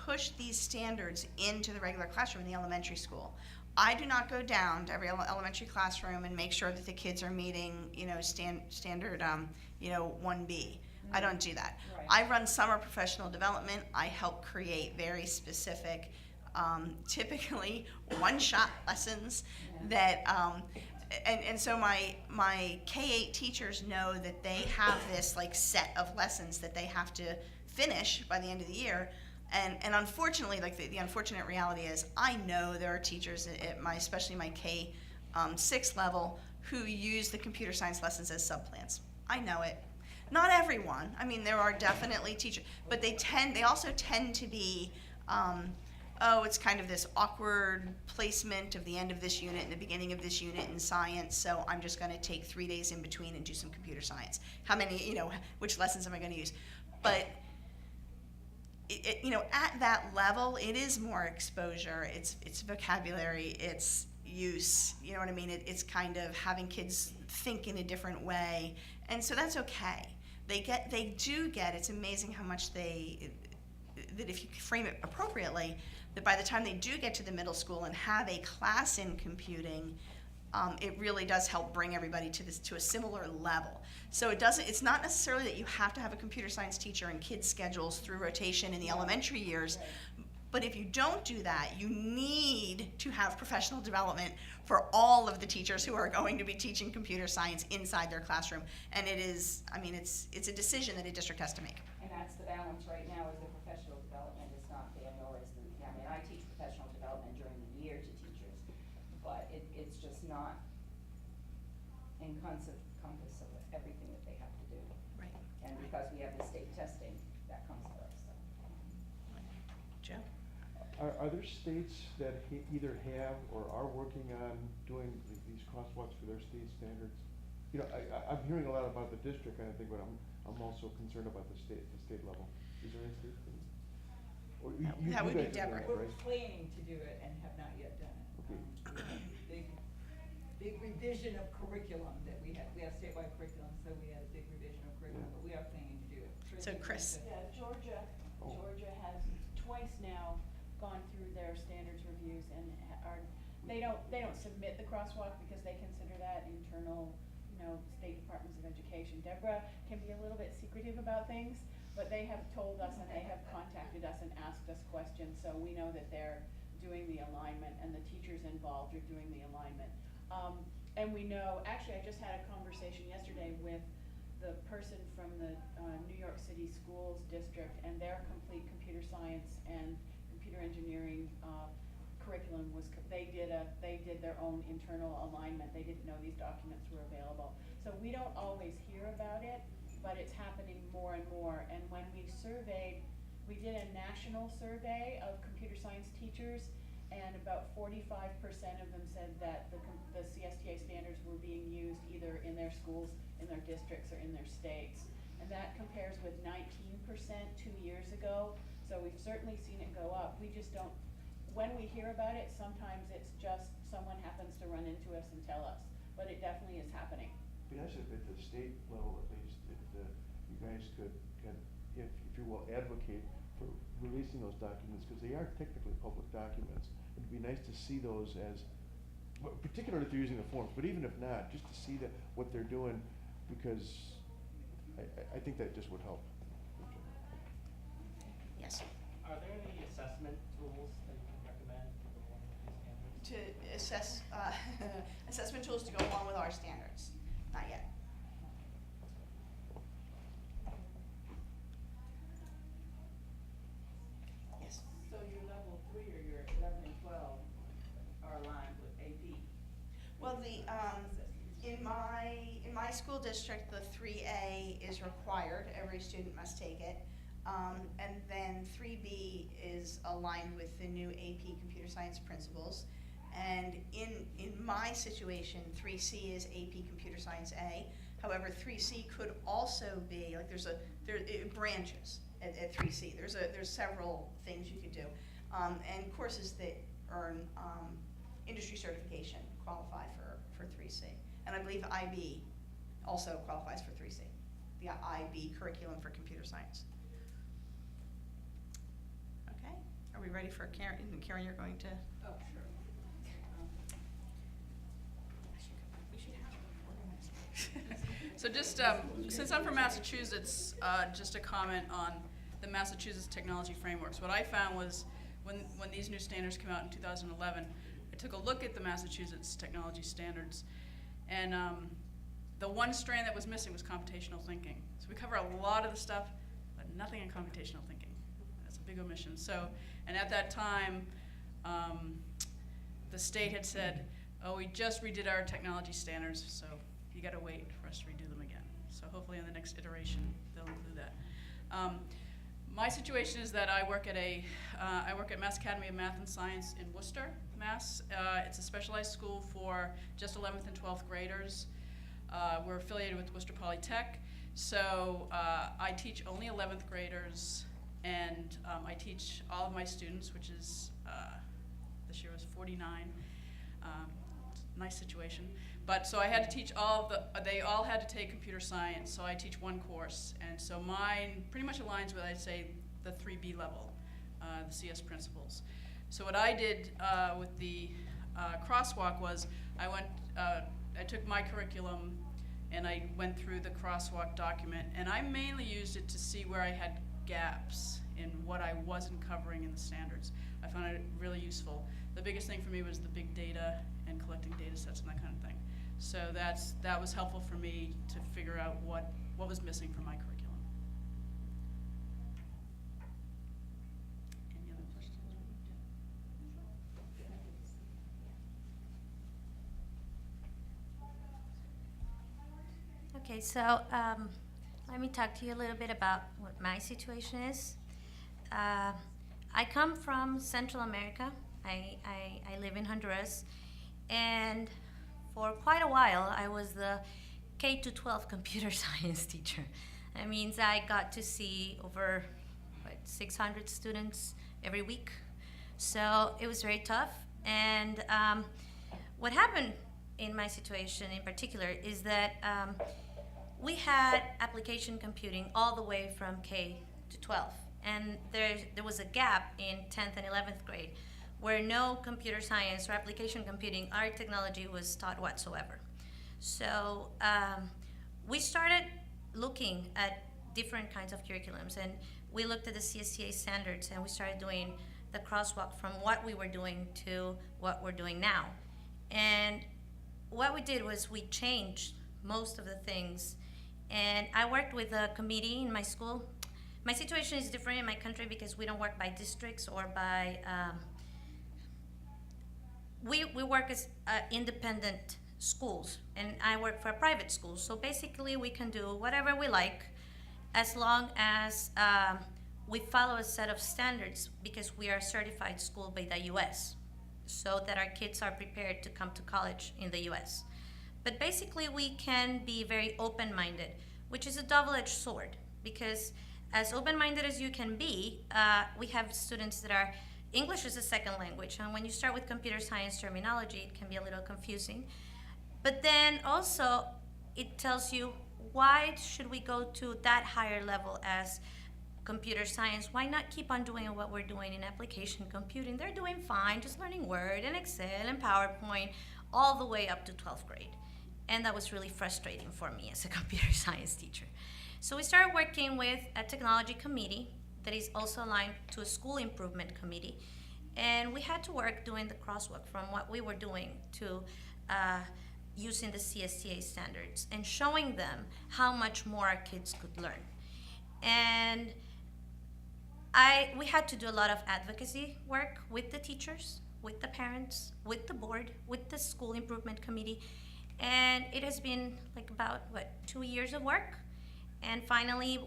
push these standards into the regular classroom in the elementary school. I do not go down to every elementary classroom and make sure that the kids are meeting, you know, standard, 1B. I don't do that. Right. I run summer professional development. I help create very specific, typically one-shot lessons that, and so my K-8 teachers know that they have this like set of lessons that they have to finish by the end of the year. And unfortunately, like the unfortunate reality is, I know there are teachers at especially my K-6 level, who use the computer science lessons as subplans. I know it. Not everyone. I mean, there are definitely teachers, but they also tend to be, it's kind of this awkward placement of the end of this unit and the beginning of this unit in science, so I'm just gonna take 3 days in between and do some computer science. How many, which lessons am I gonna use? But at that level, it is more exposure, it's vocabulary, it's use, you know what I mean? It's kind of having kids think in a different way, and so that's okay. They do get, it's amazing how much that if you frame it appropriately, that by the time they do get to the middle school and have a class in computing, it really does help bring everybody to a similar level. So it's not necessarily that you have to have a computer science teacher and kids' schedules through rotation in the elementary years, but if you don't do that, you need to have professional development for all of the teachers who are going to be teaching computer science inside their classroom. And it's a decision that a district has to make. And that's the balance right now, is the professional development is not there, nor is I teach professional development during the year to teachers, but it's just not encompass of everything that they have to do. Right. And because we have the state testing, that comes first. So. Joe? Are there states that either have or are working on doing these crosswalks for their state standards? I'm hearing a lot about the district kind of thing, but I'm also concerned about the state level. Is there any state? Or That would be guys are Deborah. doing it, We're planning to do it and have not yet done it. Okay. Big revision of curriculum that we have statewide curriculum, so we had a big revision of curriculum, but we are planning to do it. So Chris. Yeah, Georgia has twice now gone through their standards reviews and they don't submit the crosswalk because they consider that internal, state departments of education. Deborah can be a little bit secretive about things, but they have told us and they have contacted us and asked us questions, so we know that they're doing the alignment and the teachers involved are doing the alignment. And we know, actually I just had a conversation yesterday with the person from the New York City Schools District, and their complete computer science and computer engineering curriculum was, they did their own internal alignment. They didn't know these documents were available. So we don't always hear about it, but it's happening more and more. And when we surveyed, we did a national survey of computer science teachers, and about 45% of them said that the CSTA standards were being used either in their schools, in their districts, or in their states. And that compares with 19% 2 years ago. So we've certainly seen it go up. We just don't, when we hear about it, sometimes it's just someone happens to run into us and tell us. But it definitely is happening. It'd be nice if at the state level, at least, if you guys could, if you will, advocate for releasing those documents, because they are technically public documents. It'd be nice to see those as, particularly if they're using the forms, but even if not, just to see what they're doing, because I think that just would help. Yes. Are there any assessment tools that you can recommend for along with these standards? To assess, assessment tools to go along with our standards? Not yet. Yes. So your level 3 or your 11 and 12 are aligned with AP? Well, in my school district, the 3A is required. Every student must take it. And then 3B is aligned with the new AP Computer Science principles. And in my situation, 3C is AP Computer Science A. However, 3C could also be, like it branches at 3C. There's several things you could do. And courses that earn industry certification qualify for 3C. And I believe IB also qualifies for 3C, the IB curriculum for computer science. Okay, are we ready for Karen? Karen, you're going to? Oh, sure. So just, since I'm from Massachusetts, just a comment on the Massachusetts technology frameworks. What I found was when these new standards came out in 2011, I took a look at the Massachusetts technology standards, and the one strand that was missing was computational thinking. So we cover a lot of the stuff, but nothing in computational thinking. That's a big omission. So, and at that time, the state had said, oh, we just redid our technology standards, so you gotta wait for us to redo them again. So hopefully in the next iteration, they'll include that. My situation is that I work at Mass Academy of Math and Science in Worcester, Mass. It's a specialized school for just 11th and 12th graders. We're affiliated with Worcester Polytech. So I teach only 11th graders, and I teach all of my students, which is, this year was 49. Nice situation. But so I had to teach they all had to take computer science, so I teach one course. And so mine pretty much aligns with, I'd say, the 3B level, the CS principles. So what I did with the crosswalk was I took my curriculum and I went through the crosswalk document, and I mainly used it to see where I had gaps in what I wasn't covering in the standards. I found it really useful. The biggest thing for me was the big data and collecting data sets and that kind of thing. So that was helpful for me to figure out what was missing from my curriculum. Any other questions? Okay, so let me talk to you a little bit about what my situation is. I come from Central America. I live in Honduras, and for quite a while I was the K-12 computer science teacher. That means I got to see over 600 students every week. So it was very tough. And what happened in my situation in particular is that we had application computing all the way from K to 12. And there was a gap in 10th and 11th grade where no computer science or application computing, art technology was taught whatsoever. So we started looking at different kinds of curriculums, and we looked at the CSTA standards, and we started doing the crosswalk from what we were doing to what we're doing now. And what we did was we changed most of the things, and I worked with a committee in my school. My situation is different in my country because we don't work by districts or by, we work as independent schools, and I work for a private school. So basically we can do whatever we like as long as we follow a set of standards, because we are a certified school by the US, so that our kids are prepared to come to college in the US. But basically we can be very open-minded, which is a double-edged sword, because as open-minded as you can be, we have students that are, English is a second language, and when you start with computer science terminology, it can be a little confusing. But then also, it tells you, why should we go to that higher level as computer science? Why not keep on doing what we're doing in application computing? They're doing fine, just learning Word and Excel and PowerPoint all the way up to 12th grade. And that was really frustrating for me as a computer science teacher. So we started working with a technology committee that is also aligned to a school improvement committee. And we had to work doing the crosswalk from what we were doing to using the CSTA standards and showing them how much more our kids could learn. And we had to do a lot of advocacy work with the teachers, with the parents, with the board, with the school improvement committee. And it has been like about, 2 years of work. And finally,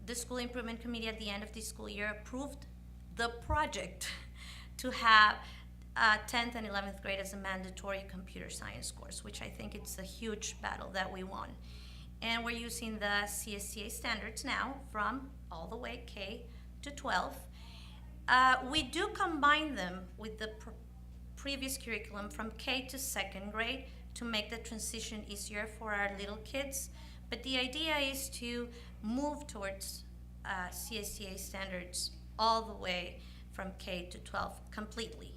the school improvement committee at the end of this school year approved the project to have 10th and 11th grade as a mandatory computer science course, which I think it's a huge battle that we won. And we're using the CSTA standards now from all the way K to 12. We do combine them with the previous curriculum from K to 2nd grade to make the transition easier for our little kids. But the idea is to move towards CSTA standards all the way from K to 12 completely.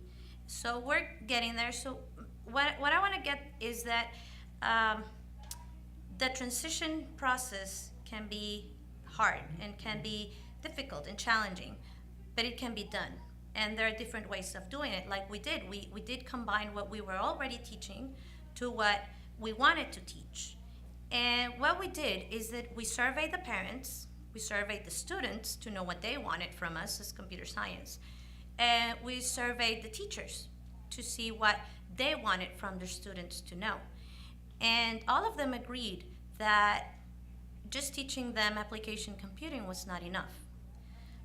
So we're getting there. So what I want to get is that the transition process can be hard and can be difficult and challenging, but it can be done. And there are different ways of doing it, like we did. We did combine what we were already teaching to what we wanted to teach. And what we did is that we surveyed the parents, we surveyed the students to know what they wanted from us as computer science, and we surveyed the teachers to see what they wanted from their students to know. And all of them agreed that just teaching them application computing was not enough.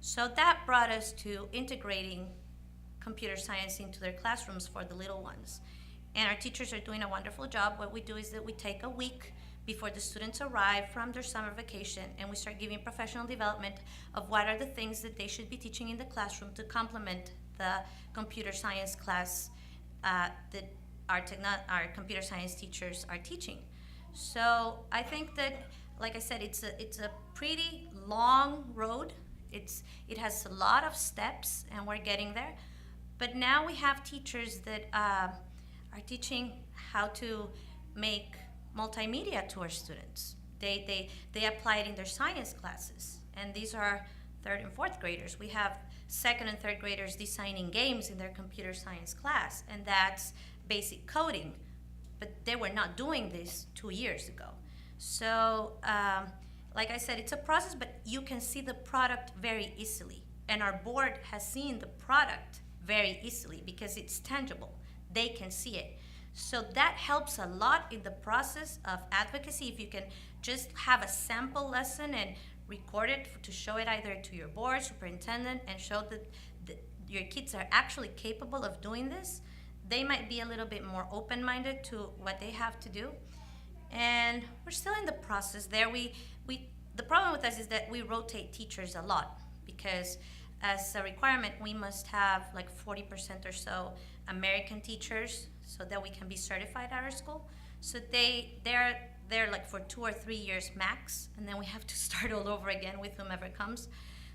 So that brought us to integrating computer science into their classrooms for the little ones. And our teachers are doing a wonderful job. What we do is that we take a week before the students arrive from their summer vacation, and we start giving professional development of what are the things that they should be teaching in the classroom to complement the computer science class that our computer science teachers are teaching. So I think that, like I said, it's a pretty long road. It has a lot of steps, and we're getting there. But now we have teachers that are teaching how to make multimedia to our students. They apply it in their science classes, and these are 3rd and 4th graders. We have 2nd and 3rd graders designing games in their computer science class, and that's basic coding, but they were not doing this 2 years ago. So like I said, it's a process, but you can see the product very easily, and our board has seen the product very easily because it's tangible. They can see it. So that helps a lot in the process of advocacy. If you can just have a sample lesson and record it to show it either to your board, superintendent, and show that your kids are actually capable of doing this, they might be a little bit more open-minded to what they have to do. And we're still in the process there. The problem with us is that we rotate teachers a lot, because as a requirement, we must have like 40% or so American teachers, so that we can be certified at our school. So they're like for 2 or 3 years max, and then we have to start all over again with whomever comes.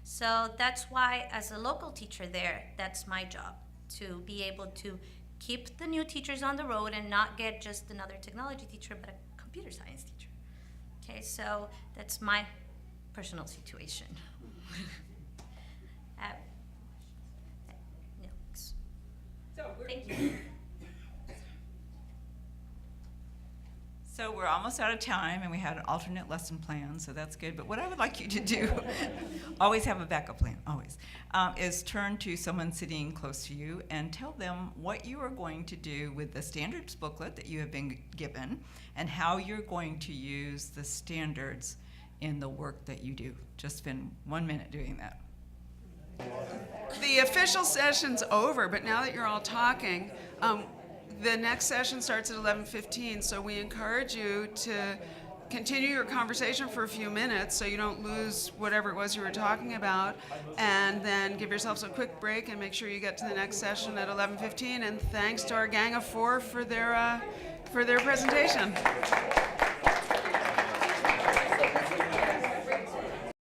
So that's why, as a local teacher there, that's my job, to be able to keep the new teachers on the road and not get just another technology teacher, but a computer science teacher. Okay, so that's my personal situation. No, thank you. So we're almost out of time, and we had an alternate lesson plan, so that's good. But what I would like you to do, always have a backup plan, always, is turn to someone sitting close to you and tell them what you are going to do with the standards booklet that you have been given and how you're going to use the standards in the work that you do. Just spend 1 minute doing that. The official session's over, but now that you're all talking, the next session starts at 11:15, so we encourage you to continue your conversation for a few minutes so you don't lose whatever it was you were talking about, and then give yourselves a quick break and make sure you get to the next session at 11:15. And thanks to our Gang of 4 for their presentation.